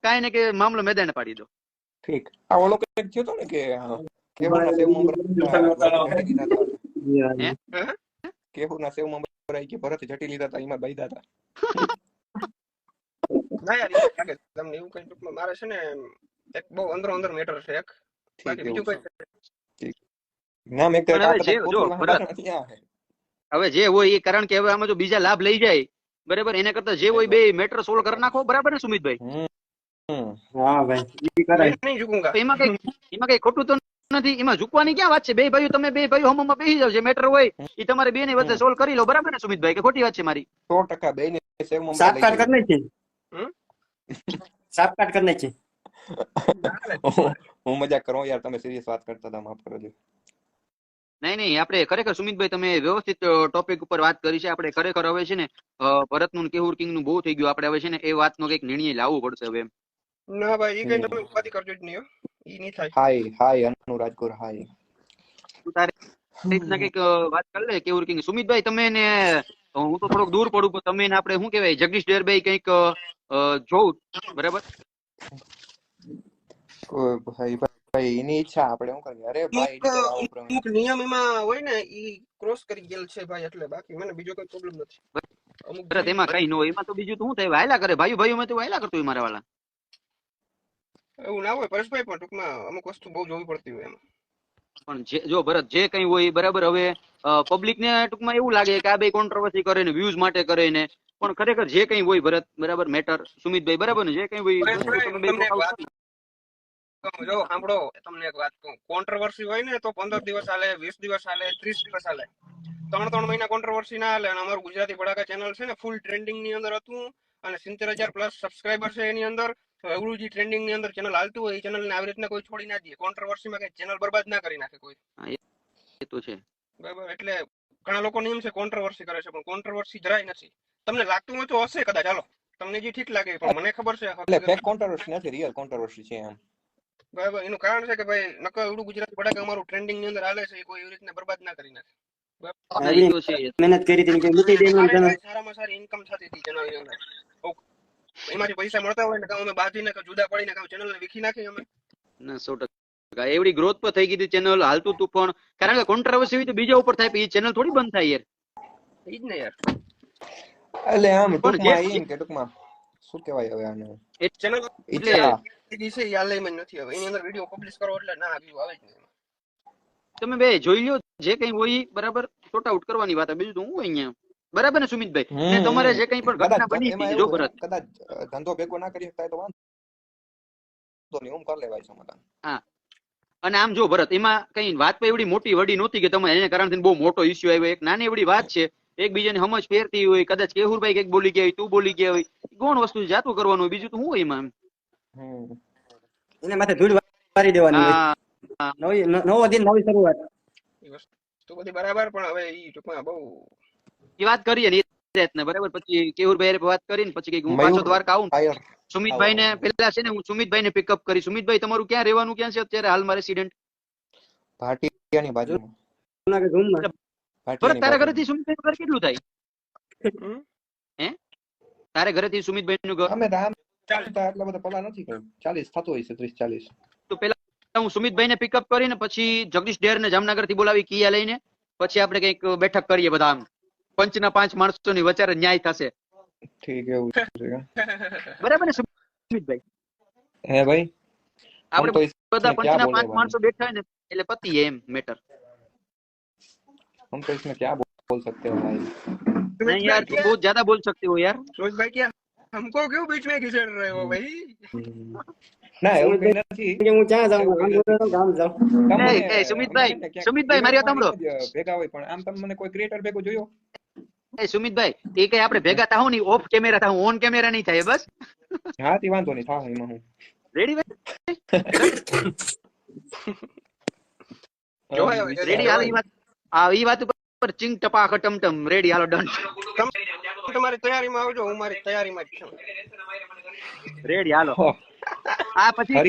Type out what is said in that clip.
કાંઈ ને કે મામલો મેદાને પાડી દો. ઠીક. આ ઓલો કંઈક થયો હતો ને કે કેહુના સેવ મમરા જટી લીધા હતા. હે કેહુના સેવ મમરા કે ભરત જટી લીધા હતા, એમાં બાયદા હતા. ના યાર એવું લાગે તમને એવું કઈ ટૂંકમાં મારે છે ને એક બહુ અંદરો અંદર મેટર છે એક બાકી બીજું કઈ ઠીક. નામ એક પણ હવે જે જો હવે જે હોય એ, કારણ કે હવે આમાં જો બીજા લાભ લઈ જાય બરાબર, એના કરતા જે હોય બે મેટર સોલ્વ કરી નાખો. બરાબર ને સુમિતભાઈ? હા ભાઈ ઈ કરાય. નહીં ઝૂકુંગા. એમાં કઈ ખોટું તો નથી. એમાં ઝૂકવાની ક્યાં વાત છે? બે ભાઈઓ, તમે બે ભાઈઓ હમમાં બેસી જાવ. જે મેટર હોય એ તમારે બે ની વચ્ચે સોલ્વ કરી લો. બરાબર ને સુમિતભાઈ? કે ખોટી વાત છે મારી? 100% બેને સેવ મમરા સાપકાટ કરી નાખી. હમ? સાપકાટ કરી નાખી. હું મજાક કરું યાર, તમે સિરિયસ વાત કરતા હતા, માફ કરજો. નહીં, આપણે ખરેખર સુમિતભાઈ તમે વ્યવસ્થિત ટોપિક ઉપર વાત કરી છે. આપણે ખરેખર હવે છે ને ભરતનું ને કેહુર કિંગ નું બહુ થઈ ગયું. આપણે હવે છે ને એ વાતનો કઈક નિર્ણય લાવવો પડશે હવે એમ. ના ભાઈ ઈ કઈ તમે ઉપાધિ કરજો જ નહીં હો. ઈ નહીં થાય. હાય અનુરાજગુર હાય. તું તારે રીતના કઈક વાત કરી લે કેહુર કિંગ. સુમિતભાઈ તમે ને હું તો થોડોક દૂર પડું, પણ તમે ને આપણે શું કહેવાય જગદીશ ડેરભાઈ કઈક જોવું. બરાબર? ભાઈ એની ઈચ્છા, આપણે શું કરીએ? અરે ભાઈ અમુક નિયમ એમાં હોય ને ઈ ક્રોસ કરી ગયેલ છે ભાઈ, એટલે બાકી મને બીજો કોઈ પ્રોબ્લેમ નથી. અમુક ભરત એમાં કઈ ન હોય. એમાં તો બીજું તો શું થાય, વાયલા કરે ભાઈઓ માં તો વાયલા કરતો હોય મારા વાલા. એવું ના હોય પરેશભાઈ, પણ ટૂંકમાં અમુક વસ્તુ બહુ જોવી પડતી હોય એમાં. પણ જો ભરત જે કઈ હોય બરાબર, હવે પબ્લિક ને ટૂંકમાં એવું લાગે કે આ બે કોન્ટ્રોવર્સી કરે ને વ્યૂઝ માટે કરે ને, પણ ખરેખર જે કઈ હોય ભરત બરાબર મેટર સુમિતભાઈ બરાબર ને, જે કઈ હોય જો સાંભળો તમને એક વાત કહું, કોન્ટ્રોવર્સી હોય ને તો 15 દિવસ હાલે, 20 દિવસ હાલે, 30 દિવસ હાલે. 3 મહિના કોન્ટ્રોવર્સી ના હાલે. અને અમારું ગુજરાતી ભડાકા ચેનલ છે ને ફૂલ ટ્રેન્ડિંગ ની અંદર હતું અને 70,000 પ્લસ સબસ્ક્રાઇબર છે એની અંદર. એવું જે ટ્રેન્ડિંગ ની અંદર ચેનલ હાલતું હોય એ ચેનલ ને આવી રીતના કોઈ છોડી ના દે. કોન્ટ્રોવર્સીમાં કઈ ચેનલ બરબાદ ના કરી નાખે કોઈ. એ તો છે બરાબર? એટલે ઘણા લોકો નિયમ છે કોન્ટ્રોવર્સી કરે છે, પણ કોન્ટ્રોવર્સી જરાય નથી. તમને લાગતું હોય તો હશે કદાચ, ચાલો તમને જે ઠીક લાગે, પણ મને ખબર છે એટલે ફેક કોન્ટ્રોવર્સી નથી, રિયલ કોન્ટ્રોવર્સી છે એમ. બરાબર? એનું કારણ છે કે ભાઈ નકર એવડું ગુજરાતી ભડાકા અમારું ટ્રેન્ડિંગ ની અંદર હાલે છે, કોઈ એવી રીતના બરબાદ ના કરી નાખે. મહેનત કરી હતી કે મૂકી દેવાનું ચેનલ. સારામાં સારી ઇન્કમ થતી હતી ચેનલ ની અંદર. એમાંથી પૈસા મળતા હોય ને કાં અમે બાંધીને કાં જુદા પડીને કાં ચેનલ ને વિખી નાખી અમે. ના 100% એવડી ગ્રોથ પર થઈ ગઈ હતી ચેનલ, હાલતું તું પણ કારણ કે કોન્ટ્રોવર્સી હોય તો બીજા ઉપર થાય, એ ચેનલ થોડી બંધ થાય યાર. ઈ જ ને યાર. એટલે આમ ટૂંકમાં એમ કે ટૂંકમાં શું કહેવાય હવે આને, એ ચેનલ એટલે ઈ છે યાર લઈ નથી હવે એની અંદર વિડિયો પબ્લિશ કરો એટલે ના વ્યૂ આવે જ નહીં. તમે બે જોઈ લ્યો જે કઈ હોય બરાબર, શોર્ટ આઉટ કરવાની વાત, બીજું તો હું હોય અહીંયા. બરાબર ને સુમિતભાઈ? ને તમારે જે કઈ પણ ઘટના બની હતી જો ભરત, કદાચ ધંધો ભેગો ના કરી શકતા તો વાંધો નહીં, હું કરી લેવાય સમાધાન. હા. અને આમ જો ભરત, એમાં કઈ વાત તો એવડી મોટી વડી નહોતી કે તમે એના કારણથી બહુ મોટો ઇસ્યુ આવ્યો. એક નાની એવડી વાત છે, એકબીજાને સમજ ફેરતી હોય, કદાચ કેહુરભાઈ કઈક બોલી ગયા હોય, તું બોલી ગયા હોય, કોણ વસ્તુ જાતું કરવાનું હોય, બીજું તો હું હોય એમાં. એને માથે ધૂળ વારી દેવાની હોય. નવો દિન નવી શરૂઆત. એ વસ્તુ બધી બરાબર, પણ હવે ઈ ટૂંકમાં બહુ એ વાત કરીએ ને ને બરાબર, પછી કેહુરભાઈ વાત કરીને પછી કઈક હું પાછો દ્વારકા આવું સુમિતભાઈ ને પેલા છે ને હું સુમિતભાઈ ને પિકઅપ કરી. સુમિતભાઈ તમારું ક્યાં રહેવાનું ક્યાં છે અત્યારે હાલમાં રેસિડેન્ટ? ભાટિયાની બાજુમાં. તારા ઘરેથી સુમિતભાઈ ઘર કેટલું થાય? હે તારે ઘરેથી સુમિતભાઈ નું ઘર? અમે રામ ચાલતા એટલા બધા પલા નથી કર્યું, 40 થતો હોય છે, 30-40. તો પેલા હું સુમિતભાઈ ને પિકઅપ કરીને પછી જગદીશ ડેર ને જામનગર થી બોલાવી કિયા લઈને, પછી આપણે કઈક બેઠક કરીએ બધા, આમ પંચના 5 માણસોની વચારે ન્યાય થશે. ઠીક એવું છે બરાબર ને સુમિતભાઈ? હે ભાઈ, આપણે બધા પંચના 5 માણસો બેઠા હોય ને એટલે પતી એમ મેટર. हम तो इसमें क्या बोल सकते हो भाई? नहीं यार तुम बहुत ज्यादा बोल सकते हो यार. रोज भाई क्या हमको क्यों बीच में घिसेड़ रहे हो भाई? ના એવું કઈ નથી કે હું ક્યાં જાઉં, ગામ જાઉં. એ સુમિતભાઈ મારી વાત સાંભળો. ભેગા હોય પણ આમ તમે મને કોઈ ક્રિએટર ભેગો જોયો? એ સુમિતભાઈ એ કઈ આપણે ભેગા થાવ ની, ઓફ કેમેરા થાવ, ઓન કેમેરા નહીં થાય બસ. હા તે વાંધો નહીં, થાવ એમાં હું રેડી ભાઈ? રેડી હાલ ઈ વાત ઉપર ચિંગ ટપા ખટમટમ રેડી હાલો ડન. તમારી તૈયારીમાં આવજો, હું મારી તૈયારીમાં જ છું. રેડી હાલો. આ પછી